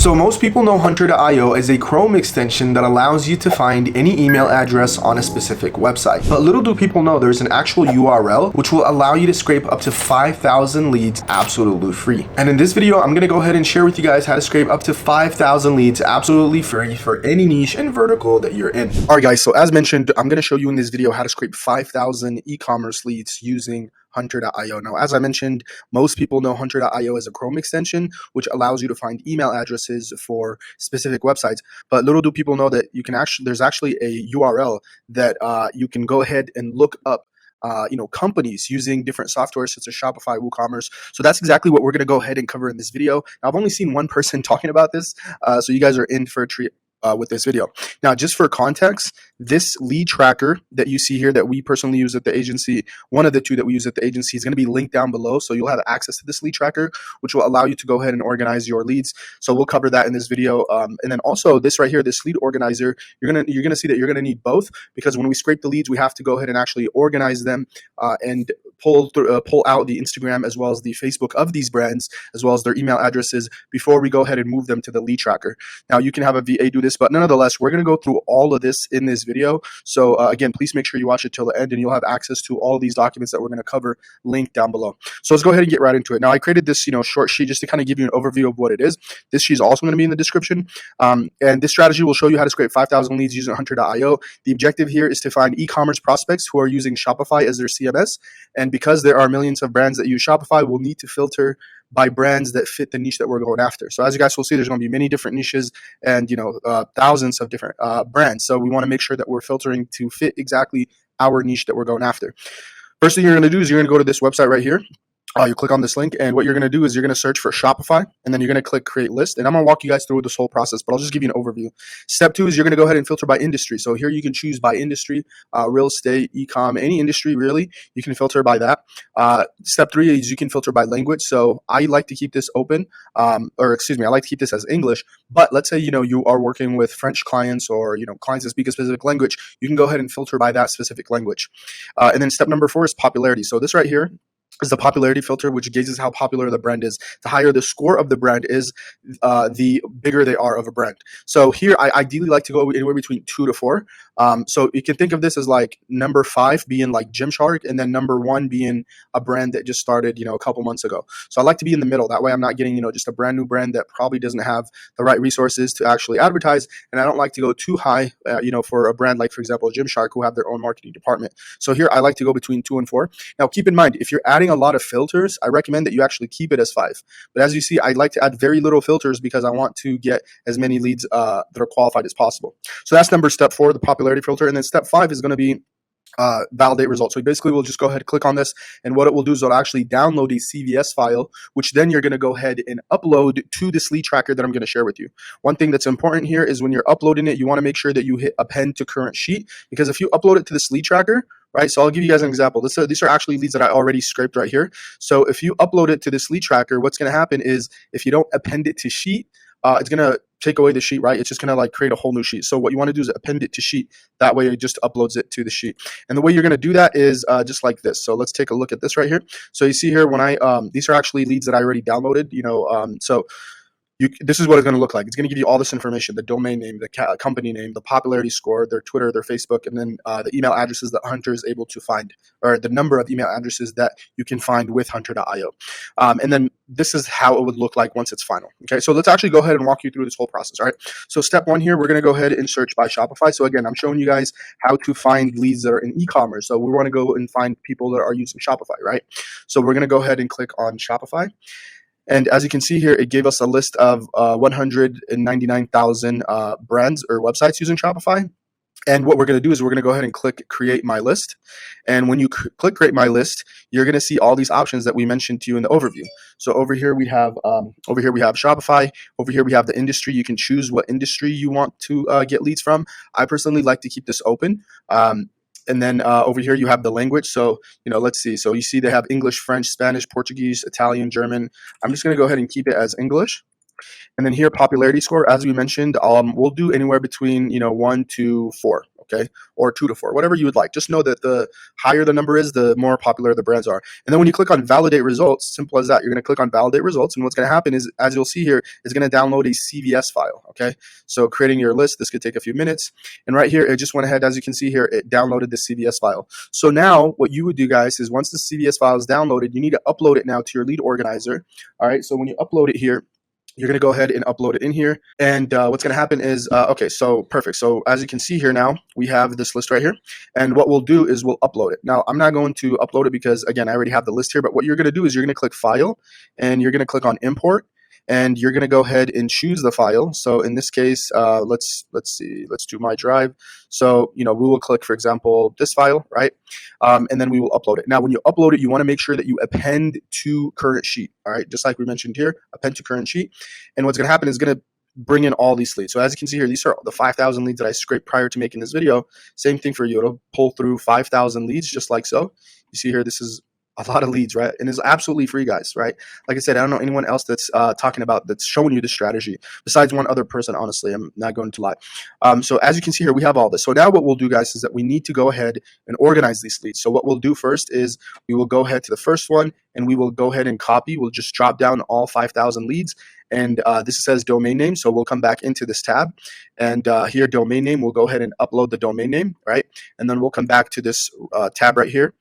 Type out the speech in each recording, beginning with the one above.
So most people know Hunter.io as a Chrome extension that allows you to find any email address on a specific website. But little do people know there's an actual URL which will allow you to scrape up to 5,000 leads absolutely free. And in this video, I'm gonna go ahead and share with you guys how to scrape up to 5,000 leads absolutely free for any niche and vertical that you're in. All right, guys, so as mentioned, I'm gonna show you in this video how to scrape 5,000 e-commerce leads using Hunter.io. Now, as I mentioned, most people know Hunter.io as a Chrome extension, which allows you to find email addresses for specific websites. But little do people know that there's actually a URL that you can go ahead and look up companies using different software such as Shopify, WooCommerce. So that's exactly what we're going to go ahead and cover in this video. Now, I've only seen one person talking about this, so you guys are in for a treat with this video. Now, just for context, this lead tracker that you see here that we personally use at the agency, one of the two that we use at the agency, is going to be linked down below. So you'll have access to this lead tracker, which will allow you to go ahead and organize your leads. So we'll cover that in this video. And then also this right here, this lead organizer, you're gonna see that you're gonna need both, because when we scrape the leads, we have to go ahead and actually organize them and pull out the Instagram as well as the Facebook of these brands, as well as their email addresses, before we go ahead and move them to the lead tracker. Now, you can have a VA do this, but nonetheless, we're going to go through all of this in this video. So again, please make sure you watch it till the end, and you'll have access to all of these documents that we're going to cover linked down below. So let's go ahead and get right into it. Now, I created this short sheet just to kind of give you an overview of what it is. This sheet is also going to be in the description, and this strategy will show you how to scrape 5,000 leads using Hunter.io. The objective here is to find e-commerce prospects who are using Shopify as their CMS, and because there are millions of brands that use Shopify, we'll need to filter by brands that fit the niche that we're going after. So as you guys will see, there's going to be many different niches and thousands of different brands. So we want to make sure that we're filtering to fit exactly our niche that we're going after. First thing you're going to do is you're going to go to this website right here. You click on this link, and what you're going to do is you're going to search for Shopify, and then you're going to click create list. And I'm going to walk you guys through this whole process, but I'll just give you an overview. Step 2 is you're going to go ahead and filter by industry. So here you can choose by industry, real estate, e-com, any industry really. You can filter by that. Step 3 is you can filter by language. So I like to keep this open, I like to keep this as English. But let's say you are working with French clients or clients that speak a specific language. You can go ahead and filter by that specific language. And then step number 4 is popularity. So this right here is the popularity filter, which gauges how popular the brand is. The higher the score of the brand is, the bigger they are of a brand. So here, I ideally like to go anywhere between 2 to 4. So you can think of this as like number 5 being like Gymshark, and then number 1 being a brand that just started, a couple months ago. So I like to be in the middle. That way I'm not getting, just a brand new brand that probably doesn't have the right resources to actually advertise. And I don't like to go too high, for a brand like, for example, Gymshark, who have their own marketing department. So here I like to go between 2 and 4. Now, keep in mind, if you're adding a lot of filters, I recommend that you actually keep it as 5. But as you see, I like to add very little filters because I want to get as many leads that are qualified as possible. So that's step 4, the popularity filter. And then step 5 is going to be validate results. So basically we'll just go ahead and click on this, and what it will do is it'll actually download a CVS file, which then you're going to go ahead and upload to this lead tracker that I'm going to share with you. One thing that's important here is when you're uploading it, you want to make sure that you hit append to current sheet, because if you upload it to this lead tracker, right? So I'll give you guys an example. These are actually leads that I already scraped right here. So if you upload it to this lead tracker, what's going to happen is if you don't append it to sheet, it's going to take away the sheet, right? It's just going to create a whole new sheet. So what you want to do is append it to sheet. That way it just uploads it to the sheet. And the way you're going to do that is just like this. So let's take a look at this right here. So you see here, when these are actually leads that I already downloaded, this is what it's going to look like. It's going to give you all this information: the domain name, the company name, the popularity score, their Twitter, their Facebook, and then the email addresses that Hunter is able to find, or the number of email addresses that you can find with Hunter.io. And then this is how it would look like once it's final. Okay, so let's actually go ahead and walk you through this whole process. All right. So step 1 here, we're going to go ahead and search by Shopify. So again, I'm showing you guys how to find leads that are in e-commerce. So we want to go and find people that are using Shopify, right? So we're going to go ahead and click on Shopify. And as you can see here, it gave us a list of 199,000 brands or websites using Shopify. And what we're going to do is we're going to go ahead and click create my list. And when you click create my list, you're going to see all these options that we mentioned to you in the overview. So over here we have Shopify. Over here we have the industry. You can choose what industry you want to get leads from. I personally like to keep this open. And then over here you have the language. So, let's see. So you see they have English, French, Spanish, Portuguese, Italian, German. I'm just going to go ahead and keep it as English. And then here, popularity score, as we mentioned, we'll do anywhere between 1 to 4. okay, or 2 to 4, whatever you would like. Just know that the higher the number is, the more popular the brands are. And then when you click on validate results, simple as that, you're going to click on validate results, and what's going to happen is, as you'll see here, it's going to download a CVS file, okay? So creating your list, this could take a few minutes, and right here, it just went ahead, as you can see here, it downloaded the CVS file. So now what you would do, guys, is once the CVS file is downloaded, you need to upload it now to your lead organizer. All right, so when you upload it here, you're going to go ahead and upload it in here. And what's going to happen is, okay, so perfect. So as you can see here now, we have this list right here. And what we'll do is we'll upload it. Now, I'm not going to upload it because, again, I already have the list here. But what you're going to do is you're going to click File, and you're going to click on Import. And you're going to go ahead and choose the file. So in this case, let's see, let's do my drive. So, we will click, for example, this file, right? And then we will upload it. Now, when you upload it, you want to make sure that you append to current sheet, all right? Just like we mentioned here, append to current sheet. And what's going to happen is going to bring in all these leads. So as you can see here, these are the 5,000 leads that I scraped prior to making this video. Same thing for you. It'll pull through 5,000 leads just like so. You see here, this is a lot of leads, right? And it's absolutely free, guys, right? Like I said, I don't know anyone else that's that's showing you this strategy besides one other person, honestly. I'm not going to lie. So as you can see here, we have all this. So now what we'll do, guys, is that we need to go ahead and organize these leads. So what we'll do first is we will go ahead to the first one, and we will go ahead and copy. We'll just drop down all 5,000 leads. And this says domain name. So we'll come back into this tab, and here, domain name, we'll go ahead and upload the domain name, right? And then we'll come back to this tab right here.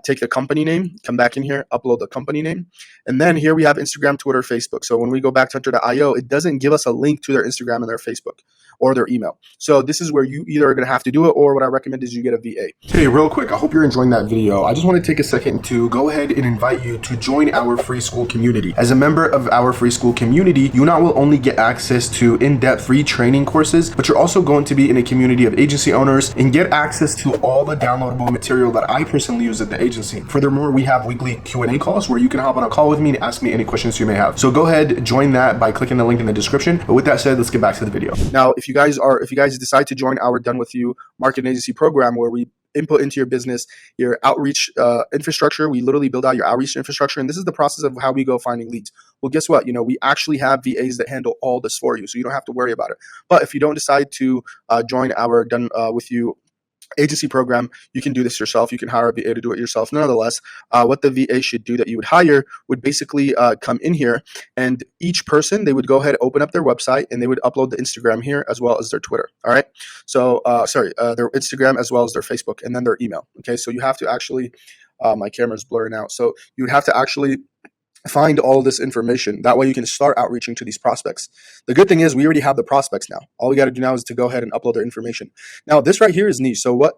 Take the company name, come back in here, upload the company name. And then here we have Instagram, Twitter, Facebook. So when we go back to Hunter.io, it doesn't give us a link to their Instagram and their Facebook or their email. So this is where you either are going to have to do it, or what I recommend is you get a VA. Hey, real quick, I hope you're enjoying that video. I just want to take a second to go ahead and invite you to join our free Skool community. As a member of our free Skool community, you not will only get access to in-depth free training courses, but you're also going to be in a community of agency owners and get access to all the downloadable material that I personally use at the agency. Furthermore, we have weekly Q&A calls where you can hop on a call with me and ask me any questions you may have. So go ahead, join that by clicking the link in the description. But with that said, let's get back to the video. Now, if you guys decide to join our Done With You marketing agency program, where we input into your business, your outreach infrastructure, we literally build out your outreach infrastructure, and this is the process of how we go finding leads. Well, guess what? We actually have VAs that handle all this for you, so you don't have to worry about it. But if you don't decide to join our Done With You agency program, you can do this yourself. You can hire a VA to do it yourself. Nonetheless, what the VA should do that you would hire would basically come in here, and each person, they would go ahead, open up their website, and they would upload the Instagram here as well as their Twitter. All right. So, their Instagram as well as their Facebook, and then their email. Okay. So you have to actually, my camera's blurring out. So you would have to actually find all this information. That way you can start outreaching to these prospects. The good thing is we already have the prospects now. All we got to do now is to go ahead and upload their information. Now, this right here is niche. So what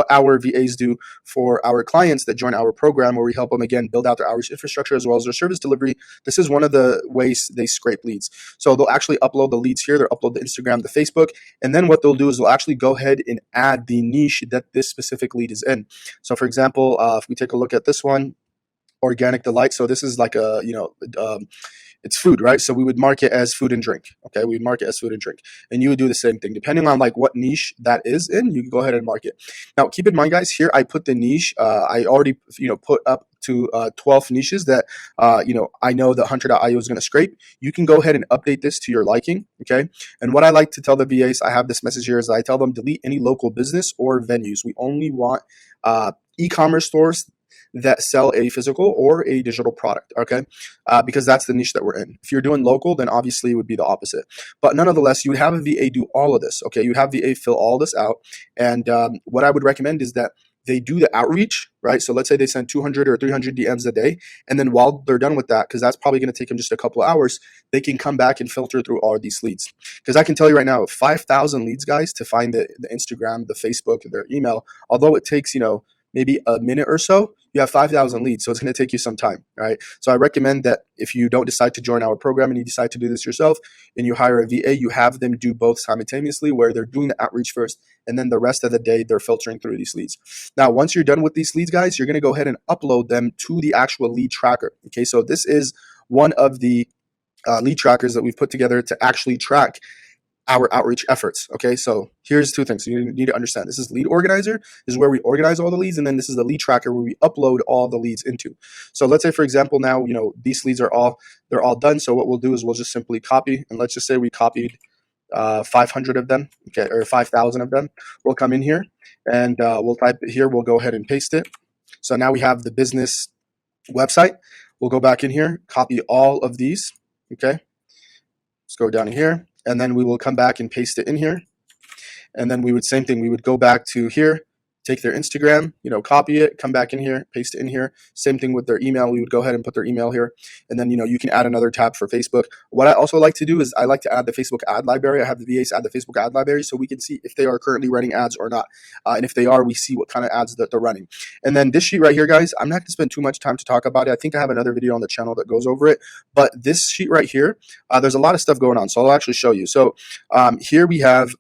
our VAs do for our clients that join our program, where we help them, again, build out their outreach infrastructure as well as their service delivery. This is one of the ways they scrape leads. So they'll actually upload the leads here. They'll upload the Instagram, the Facebook, and then what they'll do is they'll actually go ahead and add the niche that this specific lead is in. So for example, if we take a look at this one, Organic Delight. So this is like a, it's food, right? So we would mark it as food and drink. Okay, we would mark it as food and drink, and you would do the same thing depending on like what niche that is in. You can go ahead and mark it. Now, keep in mind, guys, here I put the niche. I already put up to 12 niches that I know that Hunter.io is going to scrape. You can go ahead and update this to your liking. Okay, and what I like to tell the VAs, I have this message here, is I tell them delete any local business or venues. We only want e-commerce stores that sell a physical or a digital product, okay? Because that's the niche that we're in. If you're doing local, then obviously it would be the opposite. But nonetheless, you would have a VA do all of this, okay? You have VA fill all this out. And what I would recommend is that they do the outreach, right? So let's say they send 200 or 300 DMs a day. And then while they're done with that, because that's probably going to take them just a couple of hours, they can come back and filter through all of these leads. Because I can tell you right now, 5,000 leads, guys, to find the Instagram, the Facebook, their email, although it takes, maybe a minute or so, you have 5,000 leads. So it's going to take you some time, right? So I recommend that if you don't decide to join our program and you decide to do this yourself and you hire a VA, you have them do both simultaneously, where they're doing the outreach first, and then the rest of the day, they're filtering through these leads. Now, once you're done with these leads, guys, you're going to go ahead and upload them to the actual lead tracker. Okay, so this is one of the lead trackers that we've put together to actually track our outreach efforts. Okay, so here's two things you need to understand. This is lead organizer, this is where we organize all the leads, and then this is the lead tracker where we upload all the leads into. So let's say, for example, now these leads are all done. So what we'll do is we'll just simply copy, and let's just say we copied 500 of them, okay, or 5,000 of them. We'll come in here and we'll type it here. We'll go ahead and paste it. So now we have the business website. We'll go back in here, copy all of these, okay. Let's go down here, and then we will come back and paste it in here. And then we would, same thing, we would go back to here, take their Instagram, copy it, come back in here, paste it in here. Same thing with their email. We would go ahead and put their email here. And then, you can add another tab for Facebook. What I also like to do is I like to add the Facebook ad library. I have the VAs add the Facebook ad library so we can see if they are currently running ads or not. And if they are, we see what kind of ads that they're running. And then this sheet right here, guys, I'm not going to spend too much time to talk about it. I think I have another video on the channel that goes over it. But this sheet right here, there's a lot of stuff going on. So I'll actually show you. So here we have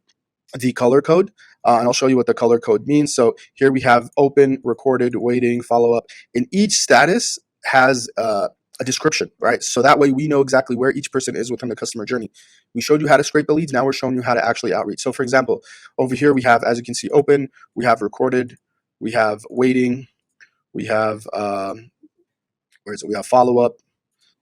the color code. And I'll show you what the color code means. So here we have open, recorded, waiting, follow up. And each status has a description, right? So that way we know exactly where each person is within the customer journey. We showed you how to scrape the leads. Now we're showing you how to actually outreach. So for example, over here we have, as you can see, open, we have recorded, we have waiting, we have, we have follow up,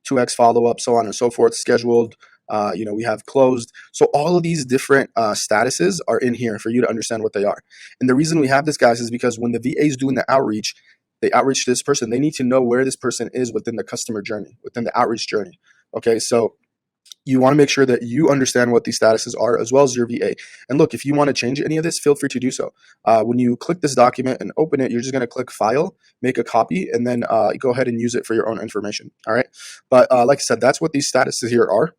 2x follow up, so on and so forth, scheduled. We have closed. So all of these different statuses are in here for you to understand what they are. And the reason we have this, guys, is because when the VA is doing the outreach, they outreach to this person. They need to know where this person is within the customer journey, within the outreach journey. Okay, so you want to make sure that you understand what these statuses are as well as your VA. And look, if you want to change any of this, feel free to do so. When you click this document and open it, you're just going to click File, make a copy, and then go ahead and use it for your own information. All right. But like I said, that's what these statuses here are.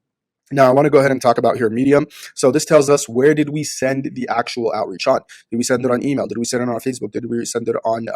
Now, I want to go ahead and talk about here Medium. So this tells us where did we send the actual outreach on? Did we send it on email? Did we send it on Facebook? Did we send it on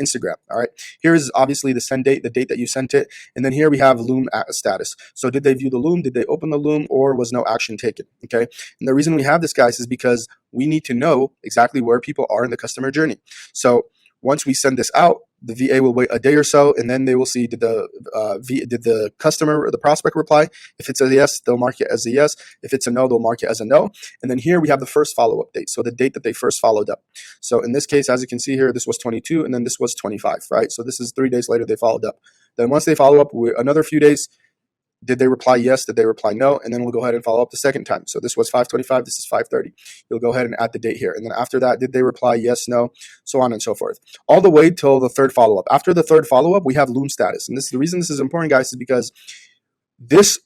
Instagram? All right. Here is obviously the send date, the date that you sent it. And then here we have Loom status. So did they view the Loom? Did they open the Loom, or was no action taken? Okay. And the reason we have this, guys, is because we need to know exactly where people are in the customer journey. So once we send this out, the VA will wait a day or so, and then they will see did the customer or the prospect reply. If it's a yes, they'll mark it as a yes. If it's a no, they'll mark it as a no. And then here we have the first follow-up date, so the date that they first followed up. So in this case, as you can see here, this was 22, and then this was 25, right? So this is 3 days later they followed up. Then once they follow up, another few days, did they reply yes? Did they reply no? And then we'll go ahead and follow up the second time. So this was 5:25. This is 5:30. You'll go ahead and add the date here. And then after that, did they reply yes, no, so on and so forth, all the way till the third follow-up. After the third follow-up, we have Loom status. And the reason this is important, guys, is because this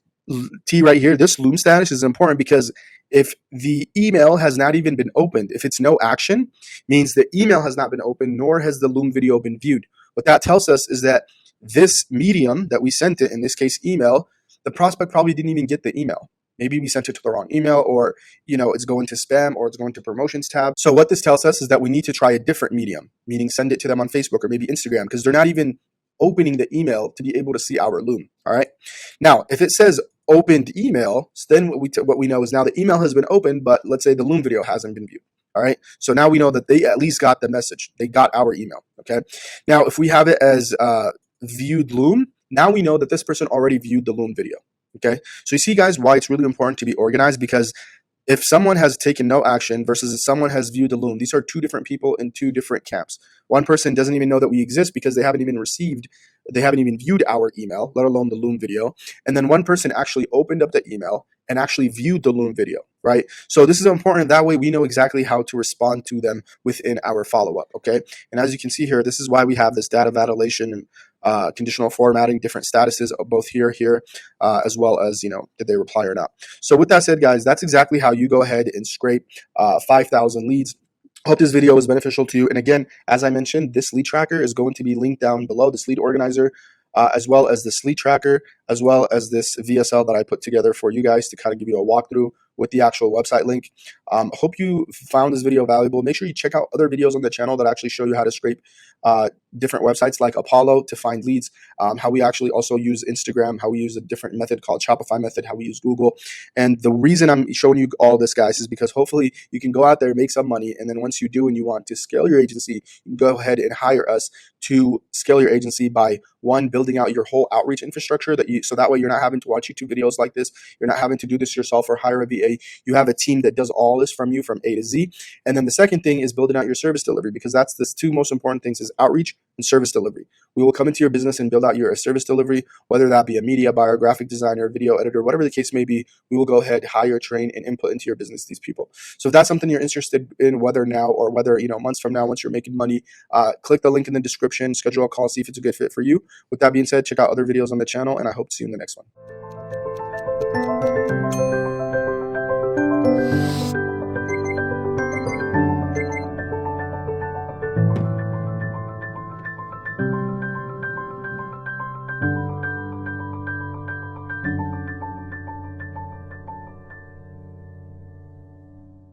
T right here, this Loom status is important because if the email has not even been opened, if it's no action, means the email has not been opened, nor has the Loom video been viewed. What that tells us is that this medium that we sent it, in this case email, the prospect probably didn't even get the email. Maybe we sent it to the wrong email, or it's going to spam, or it's going to promotions tab. So what this tells us is that we need to try a different medium, meaning send it to them on Facebook or maybe Instagram, because they're not even opening the email to be able to see our Loom. All right. Now, if it says opened email, then what we know is now the email has been opened, but let's say the Loom video hasn't been viewed. All right. So now we know that they at least got the message. They got our email. Okay. Now, if we have it as viewed Loom, now we know that this person already viewed the Loom video. Okay. So you see, guys, why it's really important to be organized, because if someone has taken no action versus if someone has viewed the Loom, these are two different people in two different camps. One person doesn't even know that we exist because they haven't even viewed our email, let alone the Loom video. And then one person actually opened up the email and actually viewed the Loom video, right? So this is important. That way we know exactly how to respond to them within our follow-up, okay? And as you can see here, this is why we have this data validation and conditional formatting, different statuses, both here, as well as, did they reply or not. So with that said, guys, that's exactly how you go ahead and scrape 5,000 leads. Hope this video was beneficial to you. And again, as I mentioned, this lead tracker is going to be linked down below, this lead organizer, as well as this lead tracker, as well as this VSL that I put together for you guys to kind of give you a walkthrough with the actual website link. Hope you found this video valuable. Make sure you check out other videos on the channel that actually show you how to scrape different websites like Apollo to find leads, how we actually also use Instagram, how we use a different method called Shopify method, how we use Google. And the reason I'm showing you all this, guys, is because hopefully you can go out there, make some money, and then once you do and you want to scale your agency, you can go ahead and hire us to scale your agency by, one, building out your whole outreach infrastructure so that way you're not having to watch YouTube videos like this. You're not having to do this yourself or hire a VA. You have a team that does all this from you from A to Z. And then the second thing is building out your service delivery, because that's the two most important things is outreach and service delivery. We will come into your business and build out your service delivery, whether that be a media buyer, graphic designer, video editor, whatever the case may be. We will go ahead, hire, train, and input into your business these people. So if that's something you're interested in, whether now or whether months from now, once you're making money, click the link in the description, schedule a call, see if it's a good fit for you. With that being said, check out other videos on the channel, and I hope to see you in the next one.